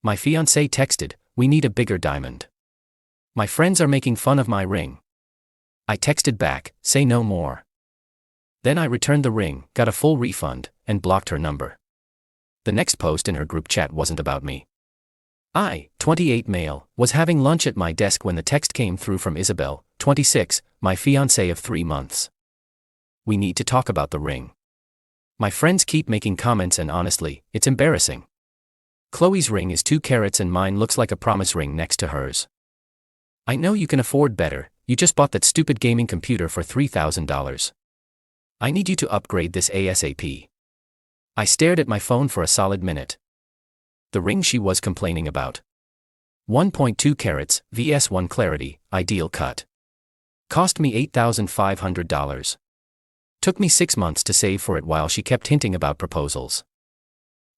My fiancée texted, "We need a bigger diamond. My friends are making fun of my ring." I texted back, "Say no more." Then I returned the ring, got a full refund, and blocked her number. The next post in her group chat wasn't about me. I, 28 male, was having lunch at my desk when the text came through from Isabel, 26, my fiancée of 3 months. "We need to talk about the ring. My friends keep making comments and honestly, it's embarrassing. Qley's ring is 2 carats and mine looks like a promise ring next to hers. I know you can afford better, you just bought that stupid gaming computer for $3,000. I need you to upgrade this ASAP." I stared at my phone for a solid minute. The ring she was complaining about. 1.2 carats, vs 1 clarity, ideal cut. Cost me $8,500. Took me 6 months to save for it while she kept hinting about proposals.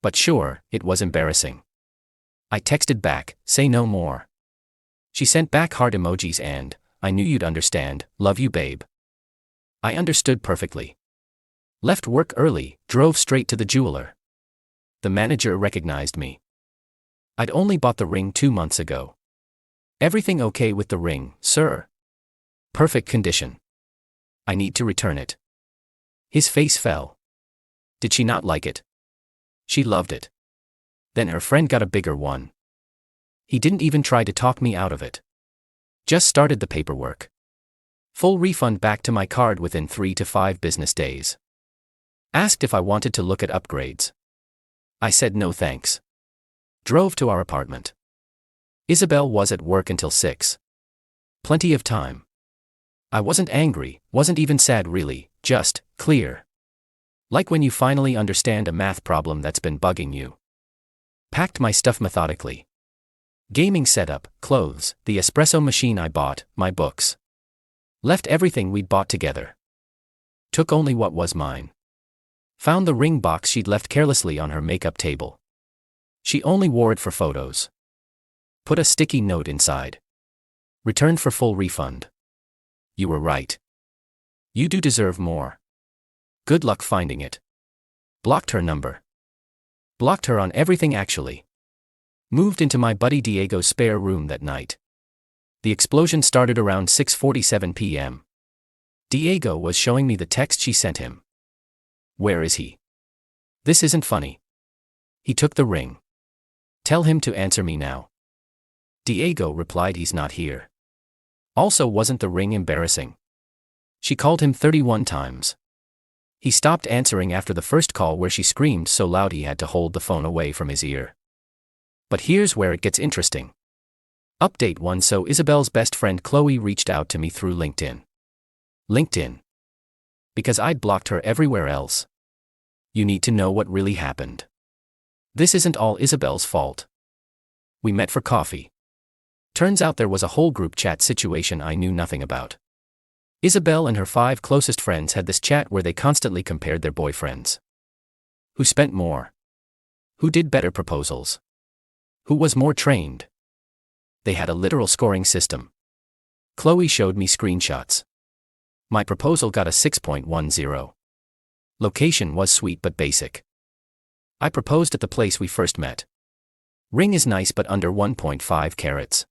But sure, it was embarrassing. I texted back, "Say no more." She sent back heart emojis and, "I knew you'd understand, love you babe." I understood perfectly. Left work early, drove straight to the jeweler. The manager recognized me. I'd only bought the ring 2 months ago. "Everything okay with the ring, sir?" "Perfect condition. I need to return it." His face fell. Did she not like it? She loved it. Then her friend got a bigger one. He didn't even try to talk me out of it. Just started the paperwork. Full refund back to my card within 3 to 5 business days. Asked if I wanted to look at upgrades. I said no thanks. Drove to our apartment. Isabel was at work until 6. Plenty of time. I wasn't angry, wasn't even sad really, just clear. Like when you finally understand a math problem that's been bugging you. Packed my stuff methodically. Gaming setup, clothes, the espresso machine I bought, my books. Left everything we'd bought together. Took only what was mine. Found the ring box she'd left carelessly on her makeup table. She only wore it for photos. Put a sticky note inside. Returned for full refund. "You were right. You do deserve more. Good luck finding it." Blocked her number. Blocked her on everything actually. Moved into my buddy Diego's spare room that night. The explosion started around 6:47 p.m. Diego was showing me the text she sent him. "Where is he? This isn't funny. He took the ring. Tell him to answer me now." Diego replied he's not here. Also, wasn't the ring embarrassing? She called him 31 times. He stopped answering after the first call where she screamed so loud he had to hold the phone away from his ear. But here's where it gets interesting. Update 1. So Isabel's best friend Qley reached out to me through LinkedIn. LinkedIn. Because I'd blocked her everywhere else. You need to know what really happened. This isn't all Isabel's fault. We met for coffee. Turns out there was a whole group chat situation I knew nothing about. Isabel and her 5 closest friends had this chat where they constantly compared their boyfriends. Who spent more? Who did better proposals? Who was more trained? They had a literal scoring system. Qley showed me screenshots. My proposal got a 6.10. Location was sweet but basic. I proposed at the place we first met. Ring is nice but under 1.5 carats.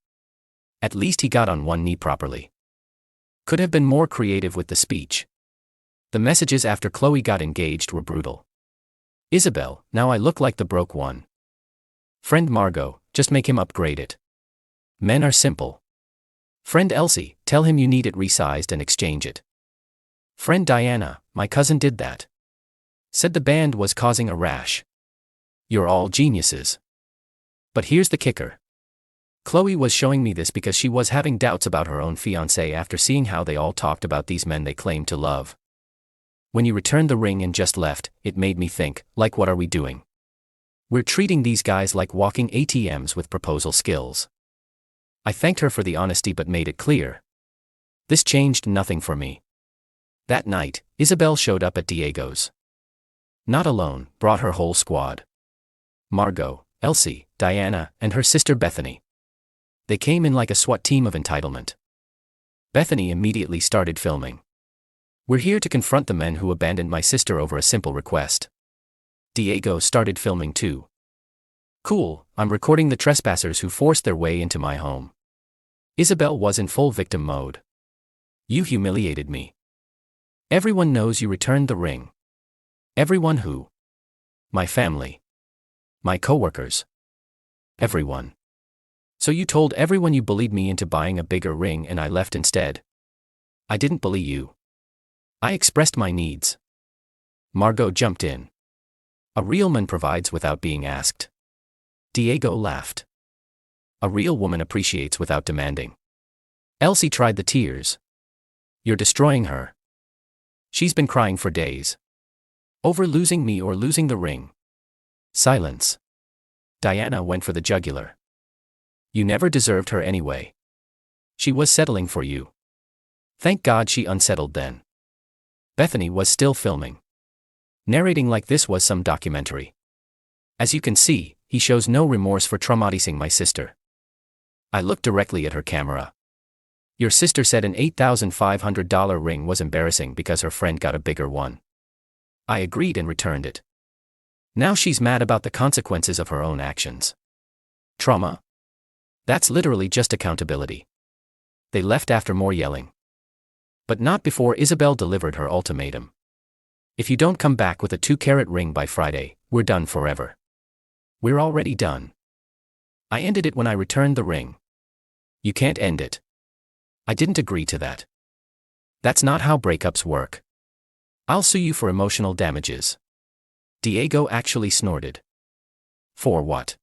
At least he got on one knee properly. Could have been more creative with the speech. The messages after Qley got engaged were brutal. Isabel, "Now I look like the broke one." Friend Margot, "Just make him upgrade it. Men are simple." Friend Elsie, "Tell him you need it resized and exchange it." Friend Diana, "My cousin did that. Said the band was causing a rash." You're all geniuses. But here's the kicker. Qley was showing me this because she was having doubts about her own fiancé after seeing how they all talked about these men they claimed to love. When you returned the ring and just left, it made me think, like, what are we doing? We're treating these guys like walking ATMs with proposal skills. I thanked her for the honesty but made it clear. This changed nothing for me. That night, Isabel showed up at Diego's. Not alone, brought her whole squad. Margot, Elsie, Diana, and her sister Bethany. They came in like a SWAT team of entitlement. Bethany immediately started filming. "We're here to confront the men who abandoned my sister over a simple request." Diego started filming too. Cool, I'm recording the trespassers who forced their way into my home. Isabel was in full victim mode. You humiliated me. Everyone knows you returned the ring. Everyone who? My family. My coworkers. Everyone. So you told everyone you bullied me into buying a bigger ring and I left instead. I didn't bully you. I expressed my needs. Margot jumped in. A real man provides without being asked. Diego laughed. A real woman appreciates without demanding. Elsie tried the tears. You're destroying her. She's been crying for days. Over losing me or losing the ring. Silence. Diana went for the jugular. You never deserved her anyway. She was settling for you. Thank God she unsettled then. Bethany was still filming. Narrating like this was some documentary. As you can see, he shows no remorse for traumatizing my sister. I looked directly at her camera. Your sister said an $8,500 ring was embarrassing because her friend got a bigger one. I agreed and returned it. Now she's mad about the consequences of her own actions. Trauma? That's literally just accountability. They left after more yelling. But not before Isabel delivered her ultimatum. If you don't come back with a 2-carat ring by Friday, we're done forever. We're already done. I ended it when I returned the ring. You can't end it. I didn't agree to that. That's not how breakups work. I'll sue you for emotional damages. Diego actually snorted. For what?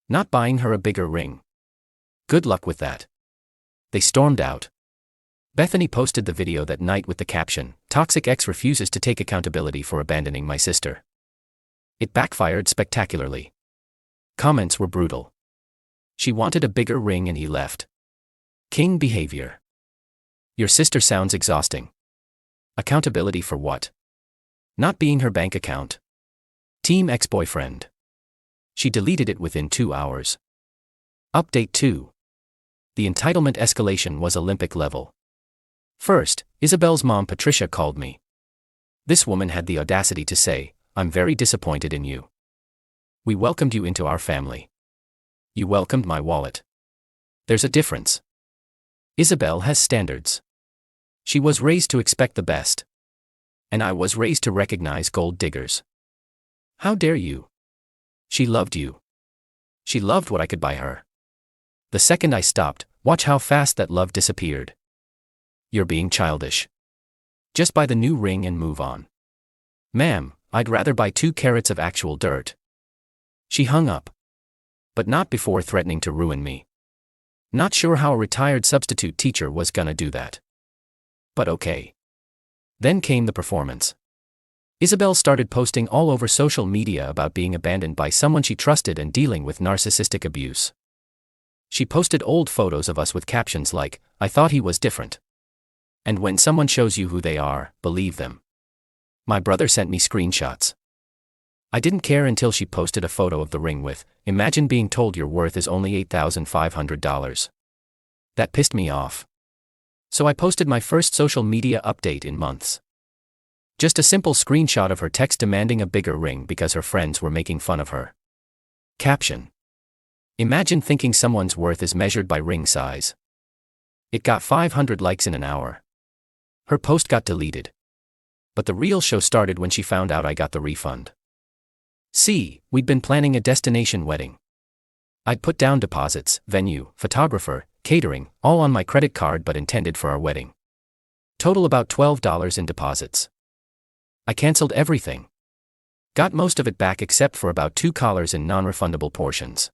Not buying her a bigger ring. Good luck with that. They stormed out. Bethany posted the video that night with the caption, "Toxic ex refuses to take accountability for abandoning my sister." It backfired spectacularly. Comments were brutal. She wanted a bigger ring and he left. King behavior. Your sister sounds exhausting. Accountability for what? Not being her bank account. Team ex-boyfriend. She deleted it within 2 hours. Update 2. The entitlement escalation was Olympic level. First, Isabel's mom Patricia called me. This woman had the audacity to say, "I'm very disappointed in you. We welcomed you into our family. You welcomed my wallet. There's a difference." Isabel has standards. She was raised to expect the best. And I was raised to recognize gold diggers. How dare you? She loved you. She loved what I could buy her. The second I stopped, watch how fast that love disappeared. You're being childish. Just buy the new ring and move on. Ma'am, I'd rather buy 2 carats of actual dirt. She hung up. But not before threatening to ruin me. Not sure how a retired substitute teacher was gonna do that. But okay. Then came the performance. Isabel started posting all over social media about being abandoned by someone she trusted and dealing with narcissistic abuse. She posted old photos of us with captions like, "I thought he was different." And when someone shows you who they are, believe them. My brother sent me screenshots. I didn't care until she posted a photo of the ring with, "Imagine being told your worth is only $8,500. That pissed me off. So I posted my first social media update in months. Just a simple screenshot of her text demanding a bigger ring because her friends were making fun of her. Caption. Imagine thinking someone's worth is measured by ring size. It got 500 likes in an hour. Her post got deleted. But the real show started when she found out I got the refund. See, we'd been planning a destination wedding. I'd put down deposits, venue, photographer, catering, all on my credit card but intended for our wedding. Total about $12 in deposits. I canceled everything. Got most of it back except for about 2 collars in non-refundable portions.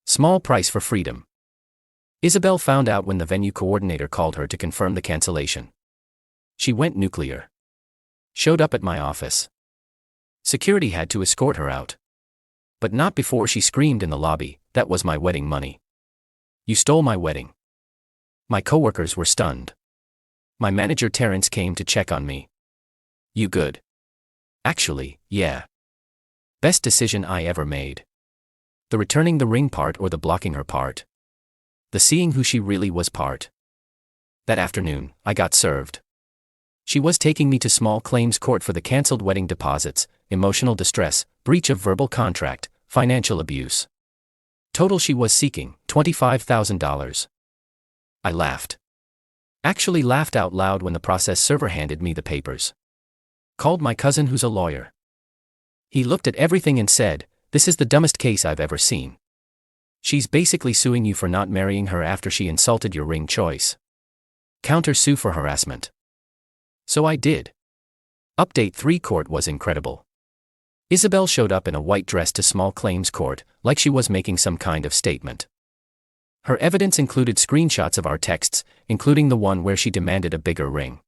Small price for freedom. Isabel found out when the venue coordinator called her to confirm the cancellation. She went nuclear. Showed up at my office. Security had to escort her out. But not before she screamed in the lobby, "That was my wedding money. You stole my wedding." My coworkers were stunned. My manager Terrence came to check on me. "You good?" "Actually, yeah. Best decision I ever made. The returning the ring part or the blocking her part. The seeing who she really was part." That afternoon, I got served. She was taking me to small claims court for the cancelled wedding deposits, emotional distress, breach of verbal contract, financial abuse. Total she was seeking, $25,000. I laughed. Actually laughed out loud when the process server handed me the papers. Called my cousin who's a lawyer. He looked at everything and said, "This is the dumbest case I've ever seen. She's basically suing you for not marrying her after she insulted your ring choice. Counter-sue for harassment." So I did. Update 3 court was incredible. Isabel showed up in a white dress to small claims court, like she was making some kind of statement. Her evidence included screenshots of our texts, including the one where she demanded a bigger ring.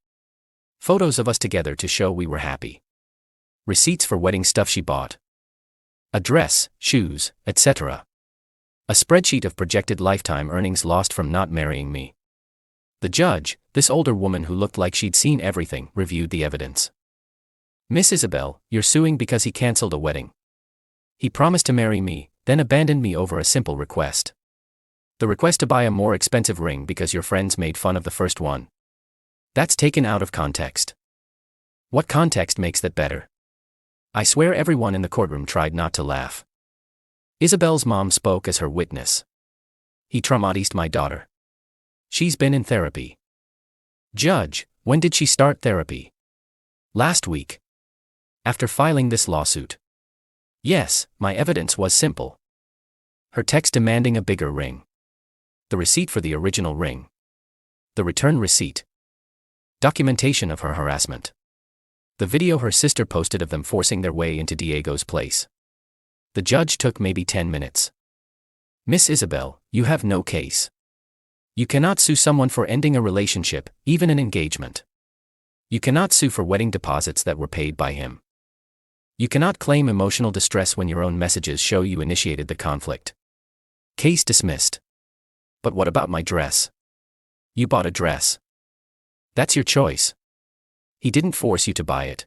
Photos of us together to show we were happy. Receipts for wedding stuff she bought. A dress, shoes, etc. A spreadsheet of projected lifetime earnings lost from not marrying me. The judge, this older woman who looked like she'd seen everything, reviewed the evidence. "Miss Isabel, you're suing because he canceled a wedding. He promised to marry me, then abandoned me over a simple request. The request to buy a more expensive ring because your friends made fun of the first one. That's taken out of context. What context makes that better?" I swear everyone in the courtroom tried not to laugh. Isabel's mom spoke as her witness. "He traumatized my daughter. She's been in therapy." Judge, when did she start therapy? Last week. After filing this lawsuit. Yes, my evidence was simple. Her text demanding a bigger ring. The receipt for the original ring. The return receipt. Documentation of her harassment. The video her sister posted of them forcing their way into Diego's place. The judge took maybe 10 minutes. "Miss Isabel, you have no case. You cannot sue someone for ending a relationship, even an engagement. You cannot sue for wedding deposits that were paid by him. You cannot claim emotional distress when your own messages show you initiated the conflict. Case dismissed." "But what about my dress? You bought a dress. That's your choice. He didn't force you to buy it.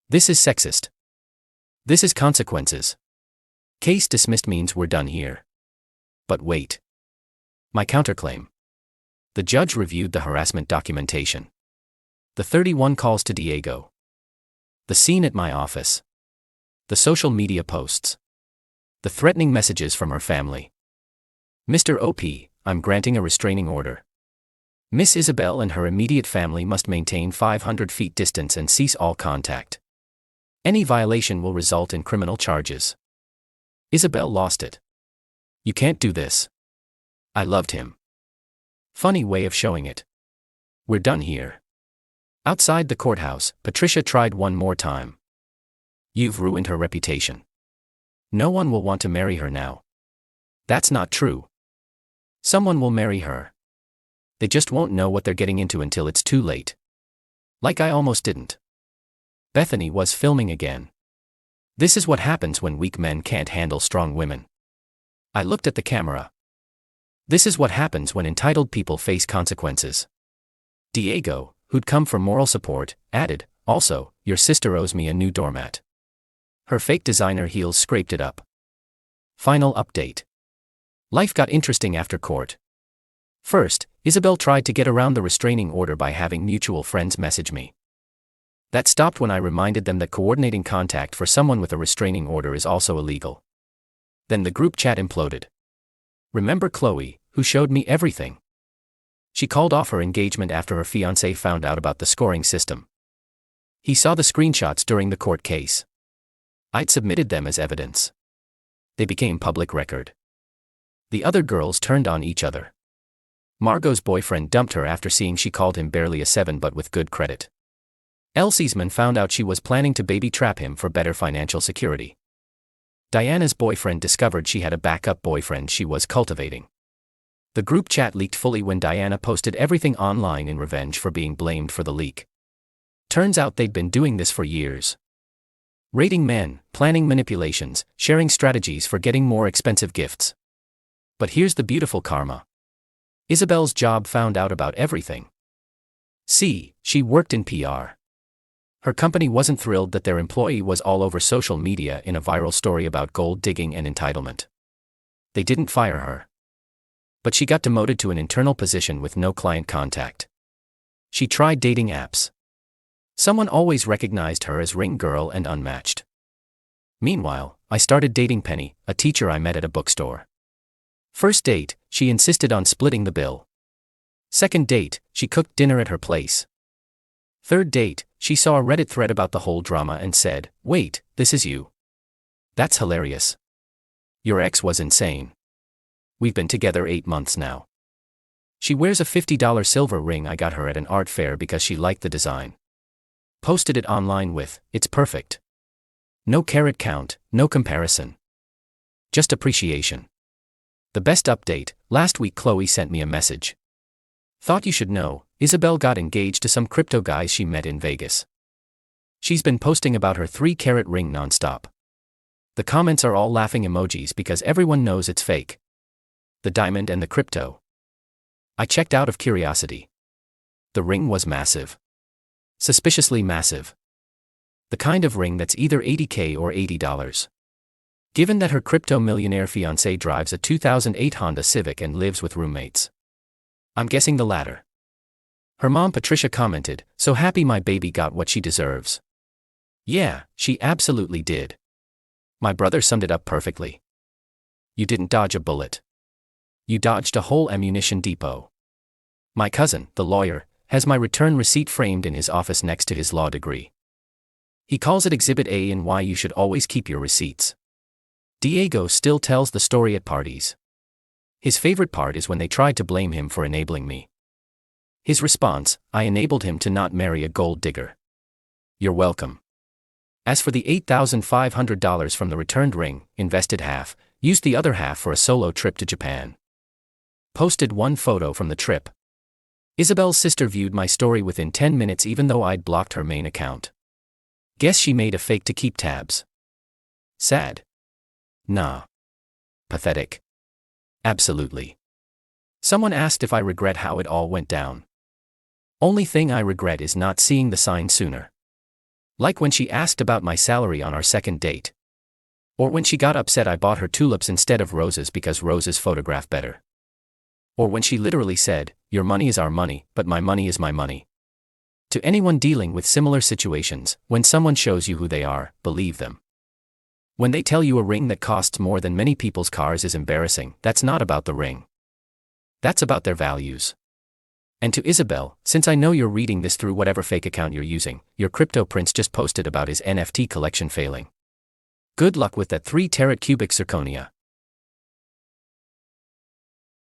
This is sexist. This is consequences." Case dismissed means we're done here. But wait. My counterclaim. The judge reviewed the harassment documentation. The 31 calls to Diego. The scene at my office. The social media posts. The threatening messages from her family. "Mr. OP, I'm granting a restraining order. Miss Isabel and her immediate family must maintain 500 feet distance and cease all contact. Any violation will result in criminal charges." Isabel lost it. "You can't do this. I loved him." Funny way of showing it. We're done here. Outside the courthouse, Patricia tried one more time. "You've ruined her reputation. No one will want to marry her now." That's not true. Someone will marry her. They just won't know what they're getting into until it's too late. Like I almost didn't. Bethany was filming again. This is what happens when weak men can't handle strong women. I looked at the camera. This is what happens when entitled people face consequences. Diego, who'd come for moral support, added, "Also, your sister owes me a new doormat. Her fake designer heels scraped it up." Final update. Life got interesting after court. First, Isabel tried to get around the restraining order by having mutual friends message me. That stopped when I reminded them that coordinating contact for someone with a restraining order is also illegal. Then the group chat imploded. Remember Qley, who showed me everything? She called off her engagement after her fiancé found out about the scoring system. He saw the screenshots during the court case. I'd submitted them as evidence. They became public record. The other girls turned on each other. Margot's boyfriend dumped her after seeing she called him barely a 7 but with good credit. Elsie's man found out she was planning to baby trap him for better financial security. Diana's boyfriend discovered she had a backup boyfriend she was cultivating. The group chat leaked fully when Diana posted everything online in revenge for being blamed for the leak. Turns out they'd been doing this for years. Rating men, planning manipulations, sharing strategies for getting more expensive gifts. But here's the beautiful karma. Isabel's job found out about everything. See, she worked in PR. Her company wasn't thrilled that their employee was all over social media in a viral story about gold digging and entitlement. They didn't fire her. But she got demoted to an internal position with no client contact. She tried dating apps. Someone always recognized her as ring girl and unmatched. Meanwhile, I started dating Penny, a teacher I met at a bookstore. First date, she insisted on splitting the bill. Second date, she cooked dinner at her place. Third date, she saw a Reddit thread about the whole drama and said, "Wait, this is you. That's hilarious. Your ex was insane. We've been together 8 months now. She wears a $50 silver ring I got her at an art fair because she liked the design. Posted it online with, 'It's perfect. No carat count, no comparison. Just appreciation.' The best update, last week Qley sent me a message. 'Thought you should know, Isabel got engaged to some crypto guys she met in Vegas. She's been posting about her 3-carat ring nonstop. The comments are all laughing emojis because everyone knows it's fake. The diamond and the crypto.' I checked out of curiosity. The ring was massive. Suspiciously massive. The kind of ring that's either $80K or $80. Given that her crypto millionaire fiancé drives a 2008 Honda Civic and lives with roommates. I'm guessing the latter. Her mom Patricia commented, 'So happy my baby got what she deserves.' Yeah, she absolutely did. My brother summed it up perfectly. You didn't dodge a bullet. You dodged a whole ammunition depot. My cousin, the lawyer, has my return receipt framed in his office next to his law degree. He calls it Exhibit A and why you should always keep your receipts. Diego still tells the story at parties. His favorite part is when they tried to blame him for enabling me. His response, 'I enabled him to not marry a gold digger.' You're welcome. As for the $8,500 from the returned ring, invested half, used the other half for a solo trip to Japan. Posted one photo from the trip. Isabel's sister viewed my story within 10 minutes even though I'd blocked her main account. Guess she made a fake to keep tabs. Sad? Nah. Pathetic? Absolutely. Someone asked if I regret how it all went down. Only thing I regret is not seeing the sign sooner. Like when she asked about my salary on our second date. Or when she got upset I bought her tulips instead of roses because roses photograph better. Or when she literally said, 'Your money is our money, but my money is my money.' To anyone dealing with similar situations, when someone shows you who they are, believe them. When they tell you a ring that costs more than many people's cars is embarrassing, that's not about the ring. That's about their values. And to Isabel, since I know you're reading this through whatever fake account you're using, your crypto prince just posted about his NFT collection failing. Good luck with that 3-carat cubic zirconia.